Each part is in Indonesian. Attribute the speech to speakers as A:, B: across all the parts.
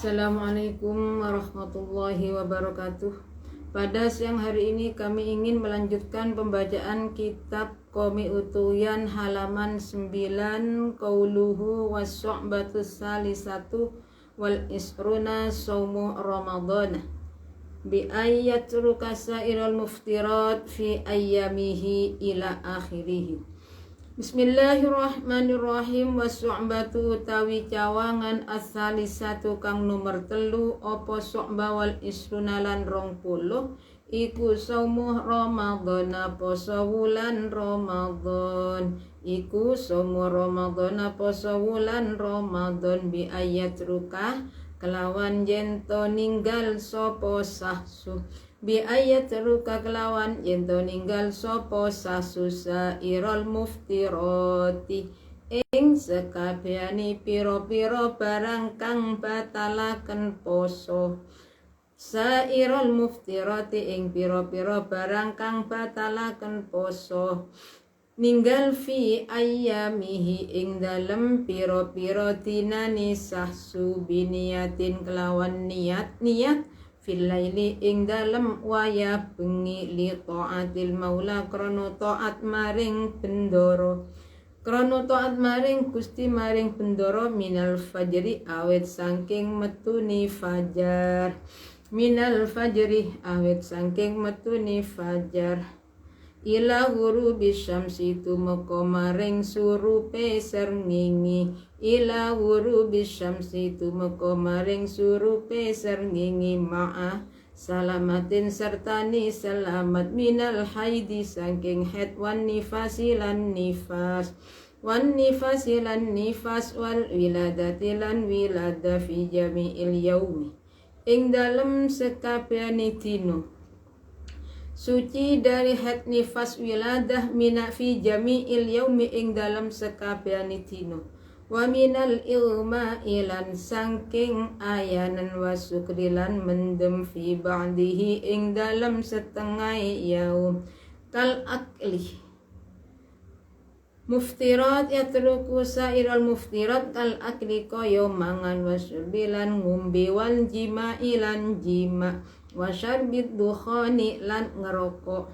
A: Assalamualaikum warahmatullahi wabarakatuh. Pada siang hari ini kami ingin melanjutkan pembacaan kitab Qomi Utuyan halaman 9, qauluhu was-su'batus salisatu wal isruna saumu Ramadan bi ayat rukasairul muftirat fi ayyamihi ila akhirih. Bismillahirrahmanirrahim. Was-su'batu utawi cawangan as-salisatu kang nomor 3 apa su'ba wal isruna lan 20 iku saumu Ramadan poso wulan Ramadan iku saumu Ramadan poso wulan Ramadan bi ayat rukah kelawan jento ninggal sapa sahsu bi ayat ruka kelawan yento ninggal sopo sasusa irol muftiroti ing sekabehane pira-pira barang kang batalaken poso sairol muftiroti ing pira-pira barang kang batalaken poso ninggal fi ayyamihi ing dalem pira-pira dinane sahsu biniyatin kelawan niat fil laili ing dalem waya bengi li taatil maula krana taat maring bendoro Gusti maring bendoro minal fajri awet saking metuni fajar ila ghurubi syamsi tumeka maring surupe srengenge ma'a salamatin sertani selamat minal haidi saking haid wan nifasi lan nifas wal wiladati lan wilada fi jami'il yaumi ing dalem sekabehane dina suci dari haid nifas wiladah mina fi jami'il yaumi ing dalam sekabehane dina wa minal ilma ilan saking ayanan wasukrilan mendem fi ba'dihi ing dalam setengah yaum kal akli muftirat yatruku sairul muftirat kal akli kaya mangan wasyurbilan ngombe wal jima'i lan jima' wasyarbid dukhani lan ngerokok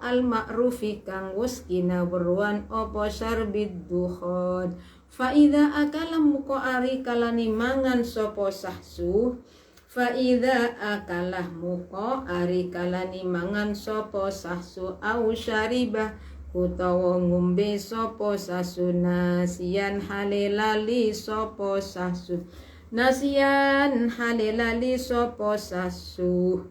A: al ma'rufi kang wis kinawruan apa syarbid dukhan fa idza akala muko ari kalani mangan sapa sahsu au syaribah utawa ngombe sapa sahsu nasian halelali sapa sahsu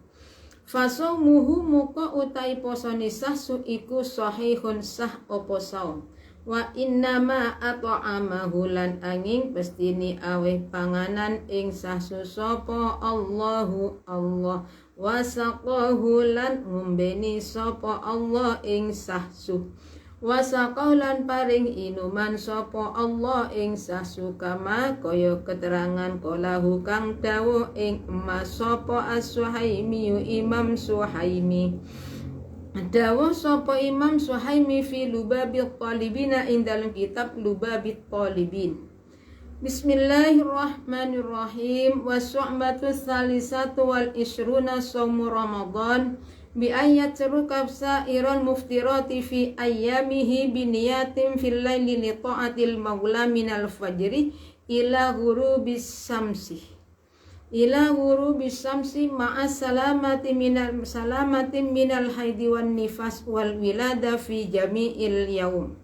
A: fasaumuhu muka utai posone sahsu iku sahihun sah apa saum wa innama at'amahu lan angin pestini aweh panganan ing sahsu sapa Allah wasaqahu lan ngombeni sapa Allah ing sahsu wasaqau lan paring inuman sapa Allah ing sahsu kama kaya keterangan kolahu kang dawuh ing emas sapa as-Suhaimi Imam Suhaimi dawuh sapa Imam Suhaimi fi Lubabit Talibina ing dalam kitab Lubabit Talibin. Bismillahirrahmanirrahim. Was-su'batu tsalisatu wal isruna saumu Ramadan bi ayat rukab sairul muftirati fi ayyamihi bi niyatin fil laili li ta'atil maula minal fajri ila ghurubis samsi ma'a salamatin minal haidi wan nifas wal wilada fi jami'il yaum.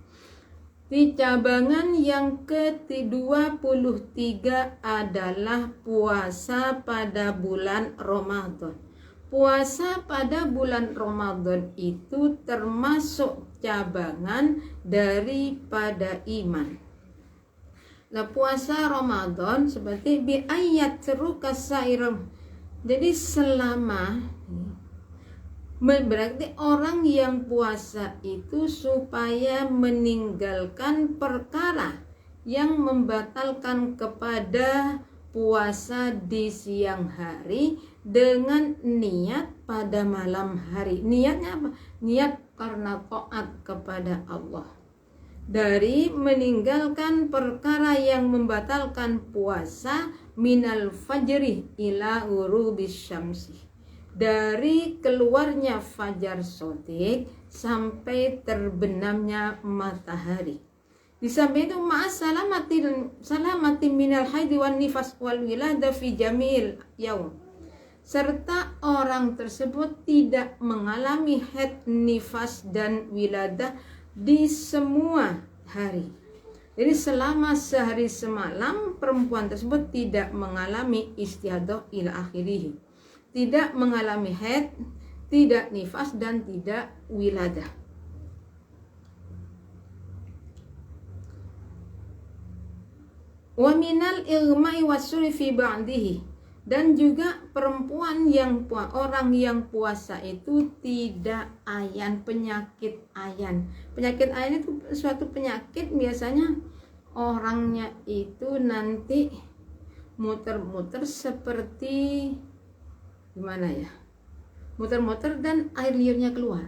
A: Di cabangan yang ke-23 adalah puasa pada bulan Ramadan. Puasa pada bulan Ramadan itu termasuk cabangan daripada iman. Nah, puasa Ramadan seperti bi ayat rukas sairam. Jadi selama berarti orang yang puasa itu supaya meninggalkan perkara yang membatalkan kepada puasa di siang hari dengan niat pada malam hari. Niatnya apa? Niat karena taat kepada Allah. dari meninggalkan perkara yang membatalkan puasa, minal fajri ila ghurubis syamsi, dari keluarnya fajar sotik sampai terbenamnya matahari. Di samping itu salamati minal haidi wan nifas wal wilada fi jamil yaum, serta orang tersebut tidak mengalami haid, nifas dan wiladah di semua hari. Jadi selama sehari semalam perempuan tersebut tidak mengalami istihadah ila akhirih, tidak mengalami haid, tidak nifas dan tidak wiladah. Wa minal igma'i wasuri fi ba'dihi, dan juga perempuan orang yang puasa itu tidak ayan, penyakit ayan. Penyakit ayan itu suatu penyakit, biasanya orangnya itu nanti muter-muter seperti gimana ya, muter-muter dan air liurnya keluar.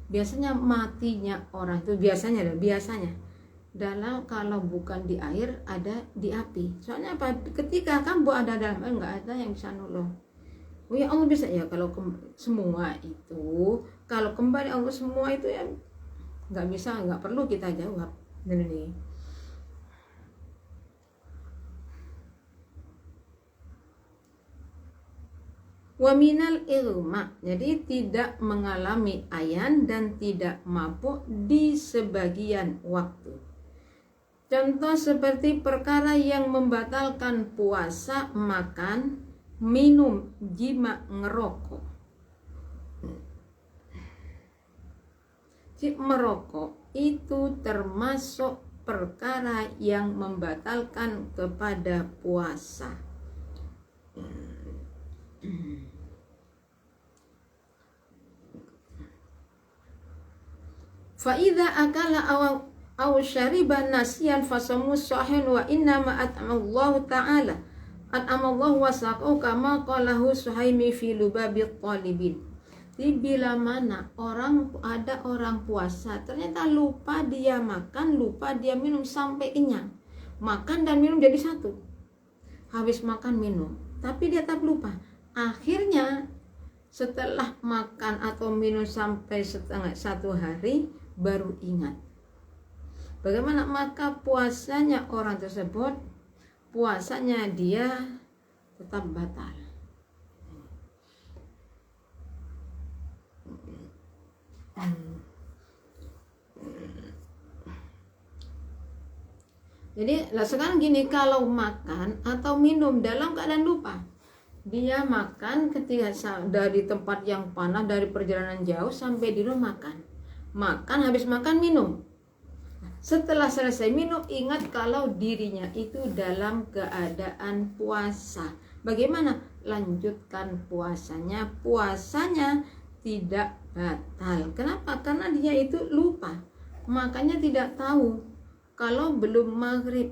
A: Biasanya matinya orang itu biasanya dalam, kalau bukan di air ada di api. Soalnya apa? Ketika kamu ada dalam air nggak ada yang bisa nolong. Oh ya Allah bisa ya, kalau semua itu, kalau kembali Allah semua itu ya nggak bisa, nggak perlu kita jawab. Ini waminal ilma, jadi tidak mengalami ayan dan tidak mabuk di sebagian waktu. Contoh seperti perkara yang membatalkan puasa, makan, minum, jima, ngerokok. Merokok itu termasuk perkara yang membatalkan kepada puasa. Fa'idha akala aw syariba nasiyan fasamu sahih wa inna ma at'amallahu ta'ala at'amallahu wasaqau kama qalahu Suhaimi fi Lubabit Talibin. Jadi bila mana ada orang puasa ternyata lupa dia makan, lupa dia minum sampai kenyang, makan dan minum jadi satu, habis makan minum, tapi dia tetap lupa. Akhirnya setelah makan atau minum sampai setengah satu hari baru ingat. Bagaimana? Maka puasanya orang tersebut, puasanya dia tetap batal. Jadi sekarang gini, kalau makan atau minum dalam keadaan lupa, dia makan ketika dari tempat yang panas, dari perjalanan jauh sampai di rumah makan, habis makan minum. Setelah selesai minum ingat kalau dirinya itu dalam keadaan puasa. Bagaimana? Lanjutkan puasanya. Puasanya tidak batal. Kenapa? Karena dia itu lupa. Makanya tidak tahu kalau belum maghrib.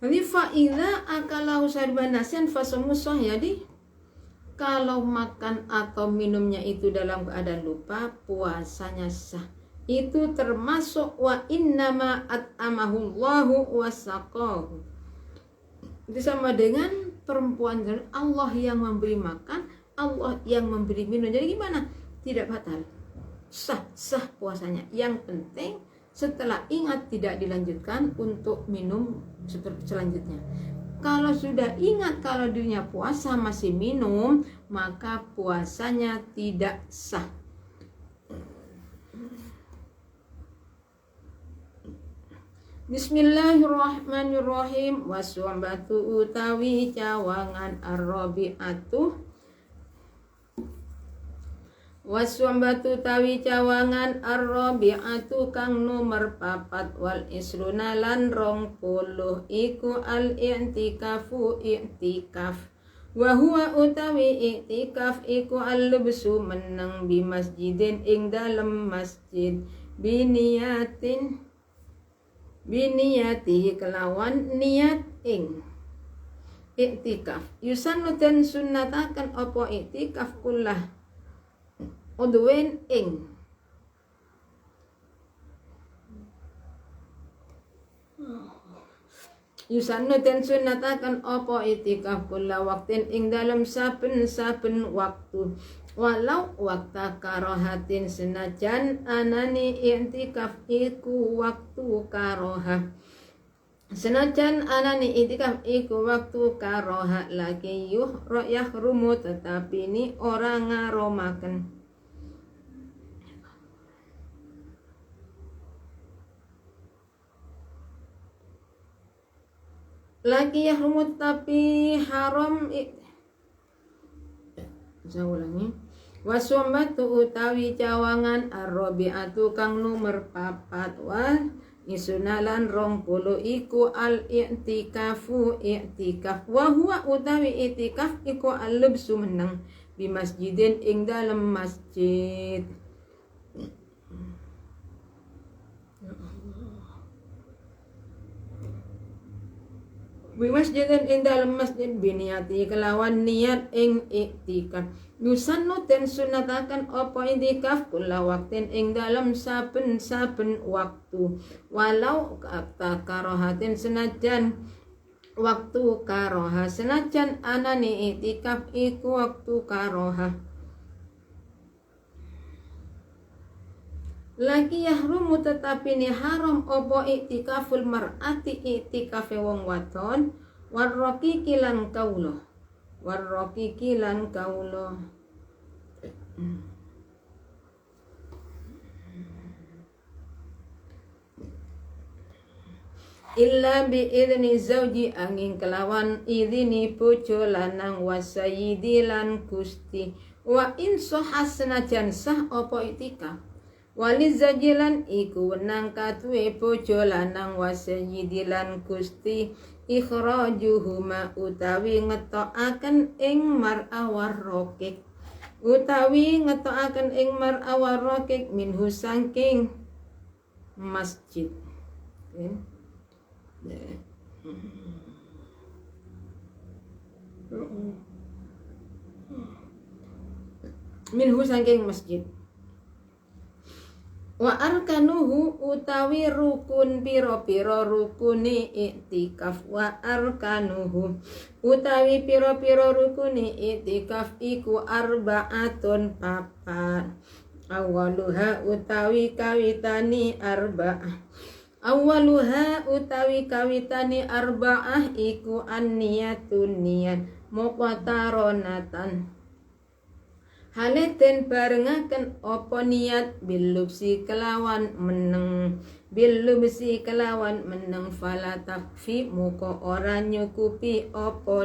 A: Jadi fa'idha akalahu syariban nasiyan fasamusah. Jadi kalau makan atau minumnya itu dalam keadaan lupa, puasanya sah. Itu termasuk wa innama at'amahullahu wasaqahu. Itu sama dengan perempuan, Allah yang memberi makan, Allah yang memberi minum. Jadi gimana? Tidak batal. Sah puasanya. Yang penting setelah ingat tidak dilanjutkan untuk minum selanjutnya. Kalau sudah ingat kalau dirinya puasa masih minum, maka puasanya tidak sah. Bismillahirrahmanirrahim. Waswambatu utawi cawangan ar-rabi'atu. Waswambatu tawi cawangan ar-rabi'atu kang nomor 4 wal isruna lan 20 iku al-i'tikafu i'tikaf. Wa huwa utawi i'tikaf iku al-lubsu meneng bi masjidin ing dalem masjid biniyati kelawan niat ing Iktikaf yusannu den sunnataken apa iktikaf kullah udwen ing yusannu den sunnataken apa iktikaf kullah waktin ing dalam saben-saben waktu walau wakta karohatin senajan anani iktikaf iku waktu karoha senajan anani iktikaf iku waktu karoha lagi yahrumu tetapi ini orang ngaromaken lagi yahrumu tapi haram saya ulangi waswambatu utawi cawangan arrobiatu kang nomor papat wal isunalan 20 iku al i'tikafu i'tikaf wa huwa utawi i'tikaf iku al-lubsu meneng bi masjidin ing dalem masjid. Bi masjidin ing dalem masjid biniati kelawan niat ing i'tikaf. Yusannu ten sunatakan apa i'tikaf kula waktin ing dalem saben-saben waktu walau kata karohatin senajan waktu karoha senajan anani i'tikaf iku waktu karoha. Lagi yahrumu tetapi ni haram opo iktikaful mar'ati iktikafe wong wadon warroki kilan kaulo illa bi idni zauji angin kelawan idini bojo lanang wasayidi lan gusti wa in sohas senajan sah opo iktikaf wali zajilan iku wenang katue bojo lanang wasayyidilan gusti ikhrajuhuma utawi ngetokaken ing mar'awar rokik minhu saking masjid. Minhu saking masjid. Wa arkanuhu utawi rukun piro-piro rukuni iktikaf wa arkanuhu utawi piro-piro rukuni iktikaf iku arba'atun papat awaluha utawi kawitani arba'ah iku an-niyatun niyat muqtaronatan haleten barengaken opo niat bilubsi kelawan meneng fala takfi muka ora nyukupi opo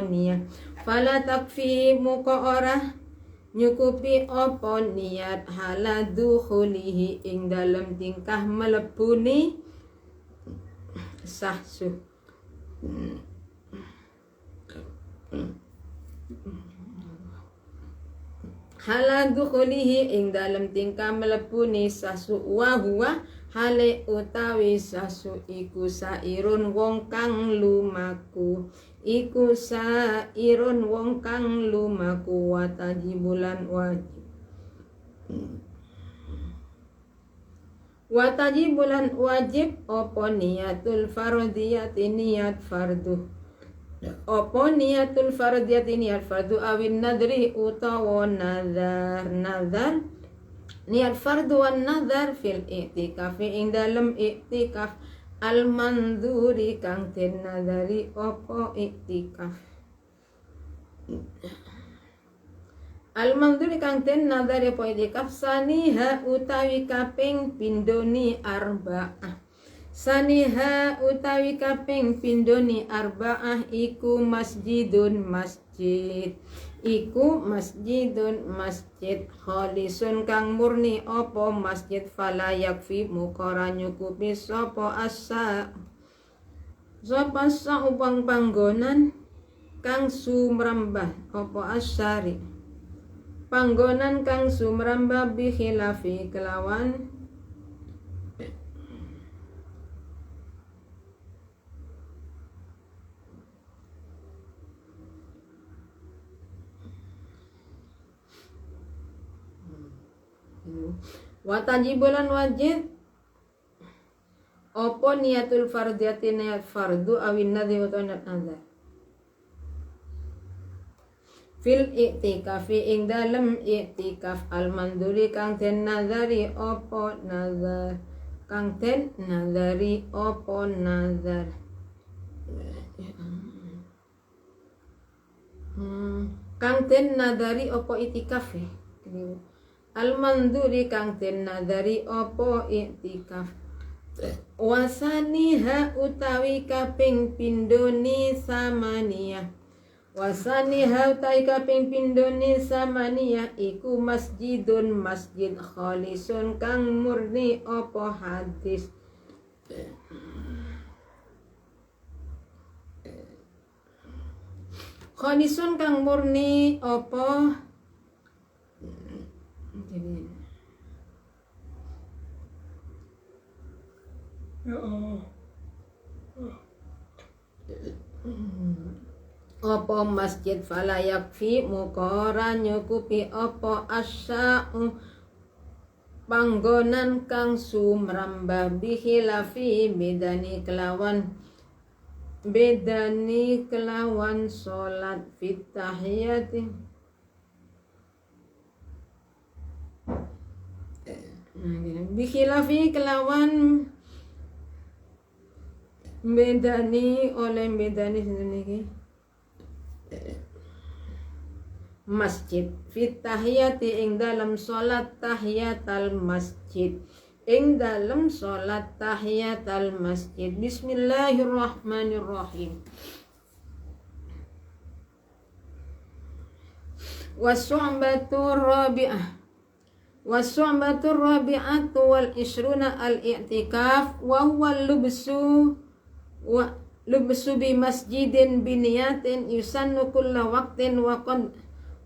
A: niat haladu khulihi ing dalem tingkah melebuni sahsu haladu khulihi ing dalem tingkah melebuni sasu wa huwa hale utawi sasu iku sairun wong kang lumaku watajibulan wajib opo niyatul fardiyati niat fardu opo niatul fardiyati niat fardu awin nadri utawa nazar niat fardu wan nazar fil i'tikafi ing dalem i'tikaf al mandhuri kang den nazari opo i'tikaf al mandhuri kang den nazari opo i'tikaf saniha utawi kaping pindoni arba'ah saniha utawi kaping pindoni arba'ah iku masjidun masjid khalisun kang murni opo masjid fala yakfi mukora nyukupi sopo asa upang panggonan kang sumrambah opo asyari panggonan kang sumrambah bikhilafi kelawan Wa tajibulan wajib apa niatul fardiyati niat fardu awin nadhi wa nazar. Fil i'tikafi ing dalem i'tikaf al manduri kang den nazari apa nazar. Kang den nazari apa nazar. Kang den nazari apa i'tikaf. Al manduri kang den nazari apa i'tikaf. Wasaniha utawi kaping pindoni samaniyah. Wasaniha utawi kaping pindoni samaniyah iku masjidun masjid khalisun kang murni apa hadis. Khalisun kang murni apa apa masjid fala yakfi mukara nyukupi apa asya'u panggonan kang sumrambah bihilafi bedani kelawan salat fit tahiyati bihilafi kelawan bedani oleh bedani sendiri masjid fit tahiyati ing dalam salat tahiyatal masjid ing dalam salat tahiyatal masjid. Bismillahirrahmanirrahim. Wasu'batur rabi'atu wal ishruna al i'tikaf wa huwa lubsu bi masjidin biniyatin yusannu kulla waqtin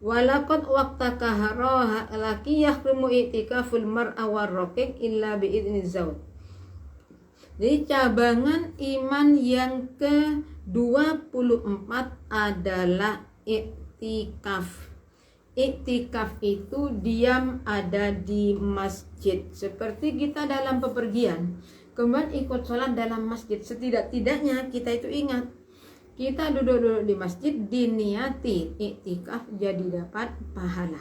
A: walaqad waqta kaharaha laki yahrumu i'tikaful mar'a warraqiq illa bi idzni zawj. Jadi cabangan iman yang ke-24 adalah i'tikaf. I'tikaf itu diam ada di masjid, seperti kita dalam bepergian kemudian ikut sholat dalam masjid. Setidak-tidaknya kita itu ingat, kita duduk-duduk di masjid diniati i'tikaf jadi dapat pahala.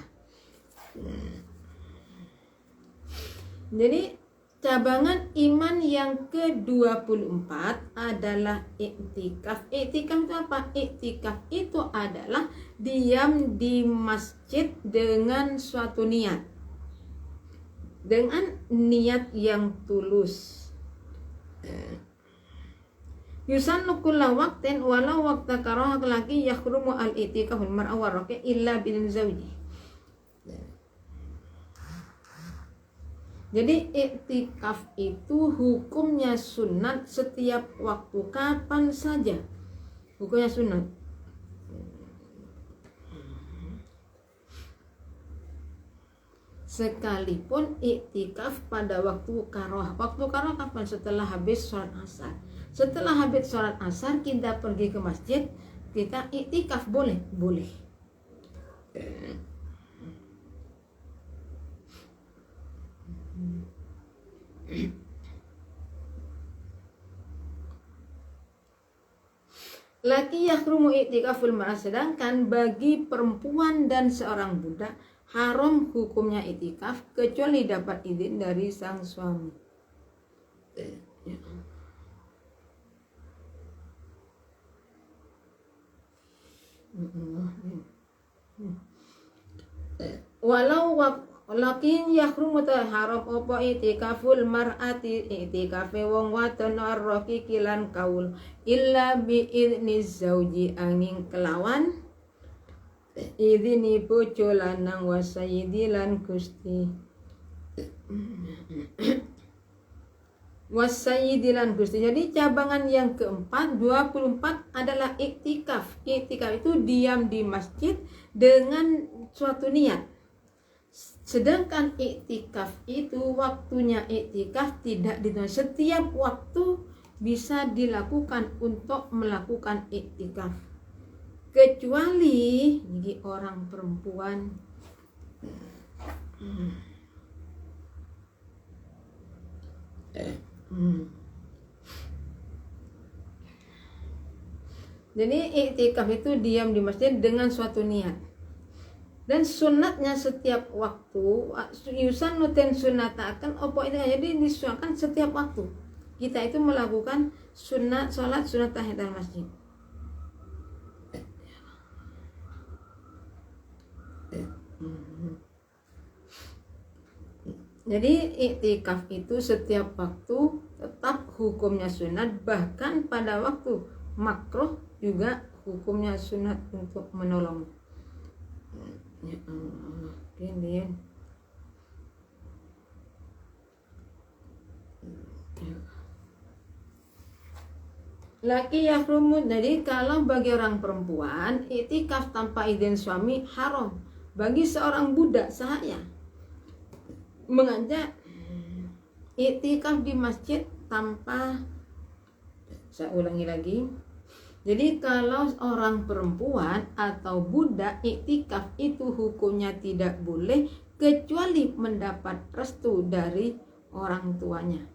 A: Jadi cabangan iman yang ke-24 adalah i'tikaf. I'tikaf itu apa? I'tikaf itu adalah diam di masjid dengan suatu niat, dengan niat yang tulus. Yusannu kulla waqtin walau waqta karahah laki yakhrumu al-i'tikaful mar'a warraqi illa bin zawji. Jadi i'tikaf itu hukumnya sunat setiap waktu, kapan saja hukumnya sunat. Sekalipun i'tikaf pada waktu karoah. Waktu karoah kapan? Setelah habis sholat asar. Setelah habis sholat asar kita pergi ke masjid, kita i'tikaf boleh? Boleh. Laki yahrumu i'tikaful mar'ah, sedangkan bagi perempuan dan seorang budak haram hukumnya i'tikaf kecuali dapat izin dari sang suami. Walau lakin yahrumu haram apa i'tikaful mar'ati i'tikafe wong wadon arroki kilan kaul illa bi idzni zauji angin kelawan idini bojo lanang wa sayyidi lan gusti wasayyidilan gusti. Jadi cabangan yang ke-24 adalah i'tikaf. I'tikaf itu diam di masjid dengan suatu niat. Sedangkan i'tikaf itu waktunya i'tikaf tidak ditentukan. Setiap waktu bisa dilakukan untuk melakukan i'tikaf, kecuali bagi orang perempuan Jadi iktikaf itu diam di masjid dengan suatu niat. Dan sunatnya setiap waktu, yusan nuten sunatakan opo itu, jadi disunakan setiap waktu. Kita itu melakukan sunat salat sunat tahiyatul masjid. Jadi iktikaf itu setiap waktu tetap hukumnya sunat, bahkan pada waktu makruh juga hukumnya sunat untuk menolong. Ya Allah, kemudian laki yahrumu, jadi kalau bagi orang perempuan iktikaf tanpa izin suami haram. Bagi seorang budak sahaya mengajak iktikaf di masjid tanpa, saya ulangi lagi. Jadi kalau orang perempuan atau budak iktikaf itu hukumnya tidak boleh kecuali mendapat restu dari orang tuanya.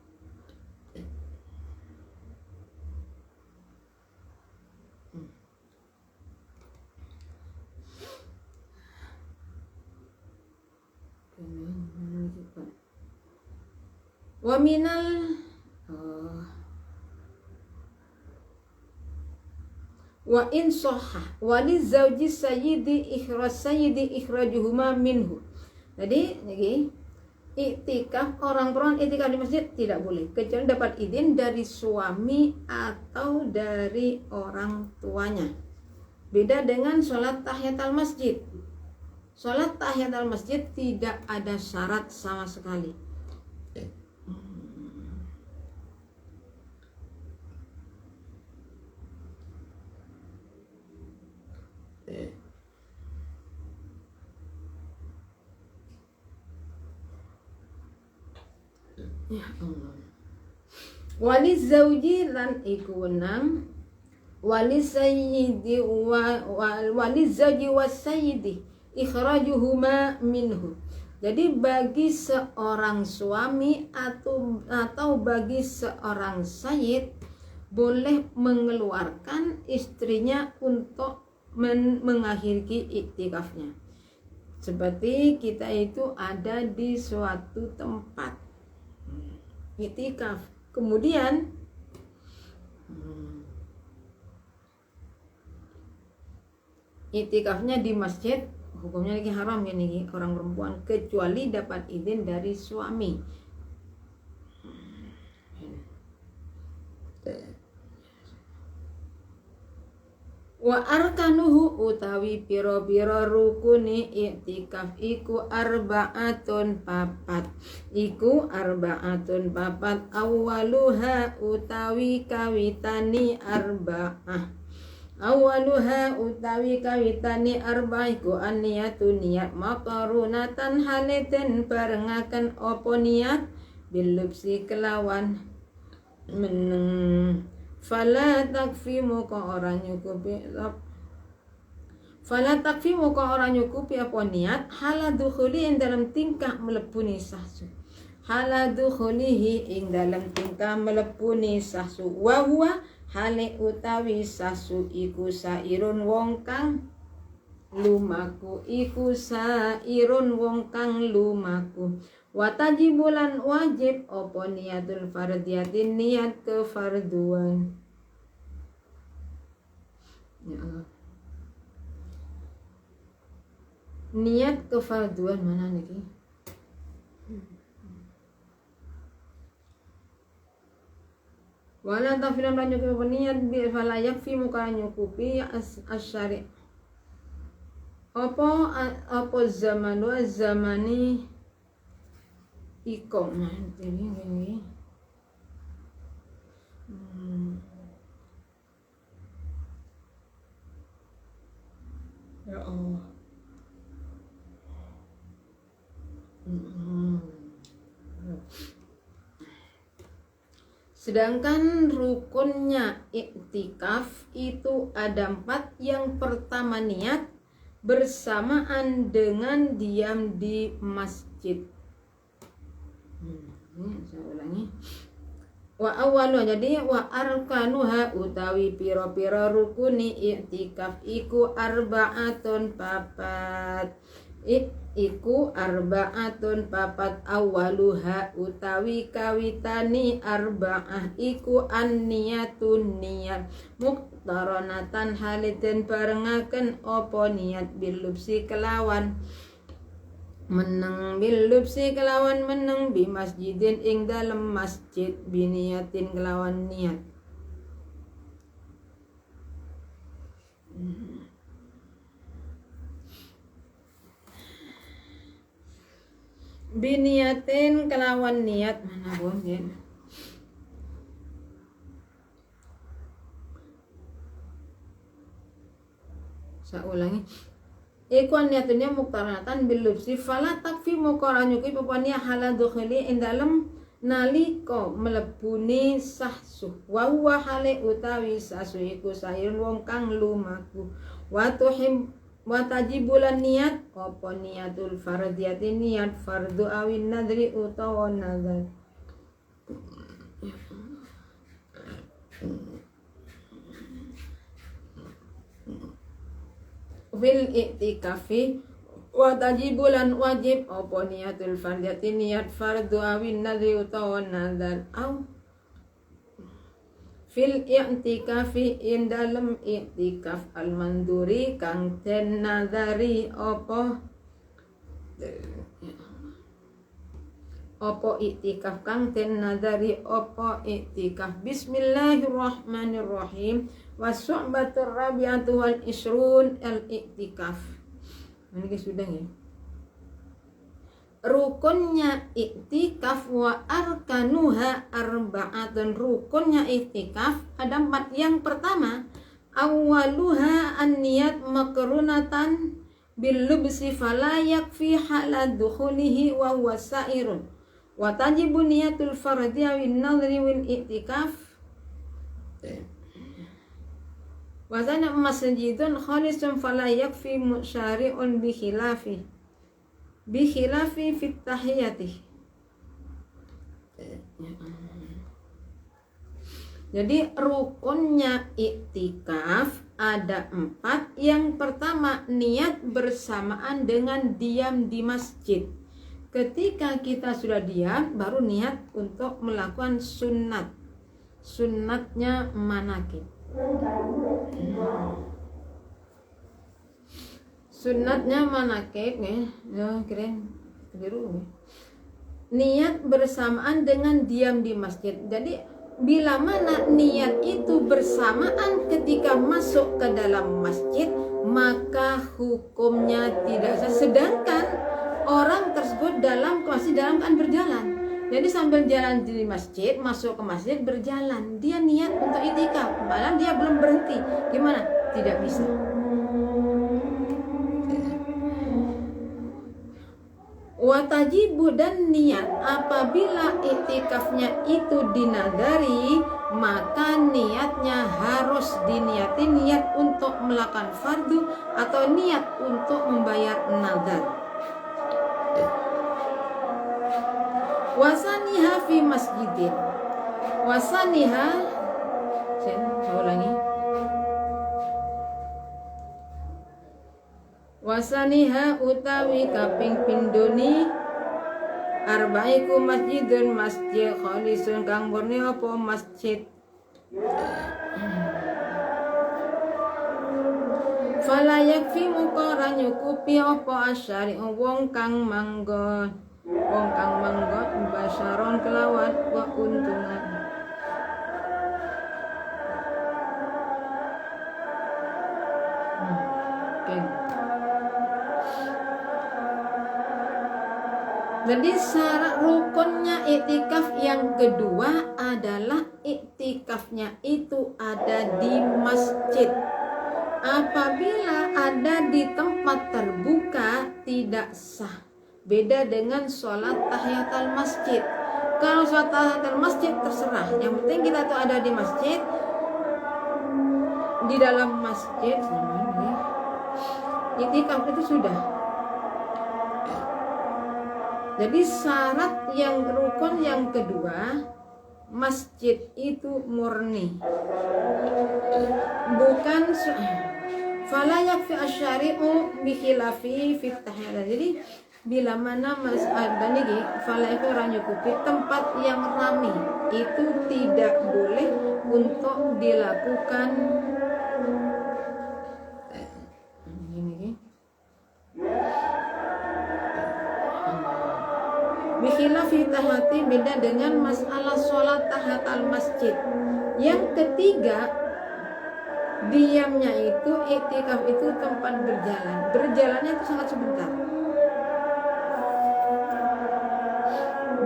A: Wa in sahha wali zauji sayyidi ikhrajuhuma minhu. Jadi iktikaf orang perempuan iktikaf di masjid tidak boleh kecuali dapat izin dari suami atau dari orang tuanya. Beda dengan sholat tahiyatul masjid. Sholat tahiyatul masjid tidak ada syarat sama sekali. Ya Allah. Wali zauji lan iku wenang wali sayyidi wali zauji wasayyidi ikhrajuhuma minhu. Jadi bagi seorang suami atau bagi seorang sayyid boleh mengeluarkan istrinya untuk mengakhiri iktikafnya. Seperti kita itu ada di suatu tempat iktikaf, kemudian iktikafnya di masjid, hukumnya lagi haram ya nih orang perempuan kecuali dapat izin dari suami. Wa arkanuhu utawi piro-piro rukuni iktikaf iku arba'atun papat. Awaluha utawi kawitani arba'ah. Iku aniyatu niat makarunatan haleten barengaken opo niat bilupsi kelawan meneng. Fala takfi muka orang nyukupi apa niat haladukhuli ing dalam tingkah melepuni sahsu. Haladukhulihi ing dalam tingkah melepuni sahsu. Wa huwa hale utawi sahsu iku sairun wong kang lumaku. Watajibulan wajib opo niatul fardiyatin niat kefarduan. Ya Allah. Niat kefarduan mana nih? Wala tafilan nyukupi niat bi fala yakfi muka nyukupi asyari. Opo zamani ikom ini ya Allah. Sedangkan rukunnya iktikaf itu ada 4. Yang pertama niat bersamaan dengan diam di masjid. Saya ulangi. Wa awalu jadi wa arkanuha utawi pira-pira rukuni i'tikaf iku arba'atun papat. Iku arba'atun papat awaluha utawi kawitani arba'ah iku an-niyatun niyat muqtaranatan haliten barengaken apa niat bilubsi kelawan meneng bilubsi kelawan meneng bi masjidin ing dalem masjid biniyatin kelawan niat. Biniyatin kelawan niat mana bon ya. Saya ulangi. Iku niatnya muktaranatan bilubsi fala takfi mukaranyuki papania hala dukhili ing dalem nalika mlebune sahsuh wa huwa hale utawi sahsuh iku sayun wong kang lumaku wa tuhim wa tajibulan niat apa niatul fardiyati niat fardu awin nadri utawa nazar. Fil i'tikafi wa tajibulan wajib apa niatul fardiyati niat fardu awin nadri utawa nazar au fil i'tikafi in dalem i'tikaf al manduri kang den nazari apa i'tikaf kang den nazari apa i'tikaf. Bismillahirrahmanirrahim. Wasu'batur rabi'atu wal isrun al-i'tikaf. Ini sudah ya. Rukunnya i'tikaf wa arkanuha arba'atun. Rukunnya i'tikaf ada 4. Yang pertama, awaluha an-niyat makrunatan bil lubsi fala yakfi hala dukhulihi wa huwa sa'irun. Wa tajibu niyatul fardhi win nadri wal i'tikaf. Wazana masjidun khalisun fala yakfi musyari'un bi khilafi fit tahiyati. Jadi rukunnya i'tikaf ada 4. Yang pertama niat bersamaan dengan diam di masjid. Ketika kita sudah diam baru niat untuk melakukan sunat. Sunatnya manakib. Sunatnya manakib ya keren keliru ya. Niat bersamaan dengan diam di masjid. Jadi bila mana niat itu bersamaan ketika masuk ke dalam masjid maka hukumnya tidak sah. Sedangkan orang tersebut masih dalam keadaan berjalan. Jadi sambil jalan di masjid, masuk ke masjid berjalan, dia niat untuk i'tikaf, padahal dia belum berhenti. Gimana? Tidak bisa. Watajibu dan niat apabila i'tikafnya itu dinadari, maka niatnya harus diniati niat untuk melakukan fardu atau niat untuk membayar nazar. Wasaniha fi masjidin. Wasaniha saya ulangi. Wasaniha utawi kaping pindoni arbaiku masjidun masjid khalisun kang murni apa masjid. Fala yakfi muqara nyukupi apa asyari wong kang manggon basyaron kelawan wa untungan. Jadi syarat rukunnya i'tikaf yang kedua adalah i'tikafnya itu ada di masjid. Apabila ada di tempat terbuka tidak sah. Beda dengan sholat tahiyatul masjid. Kalau sholat tahiyatul masjid terserah. Yang penting kita tuh ada di masjid, di dalam masjid. I'tikaf itu sudah. Jadi syarat yang rukun yang kedua masjid itu murni, bukan fala yakfi asyari'u bi khilafi fit tahara. Jadi bila mana dan ini fala itu orang nyukupi tempat yang ramai itu tidak boleh untuk dilakukan Bikhilafi tahati, beda dengan masalah sholat tahatal masjid. Yang ketiga, diamnya itu iktikaf itu tempat berjalan. Berjalannya itu sangat sebentar.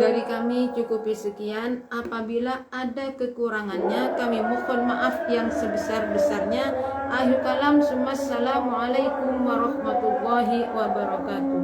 A: Dari kami cukupi sekian. Apabila ada kekurangannya, kami mohon maaf yang sebesar-besarnya. Akhir kalam, assalamualaikum warahmatullahi wabarakatuh.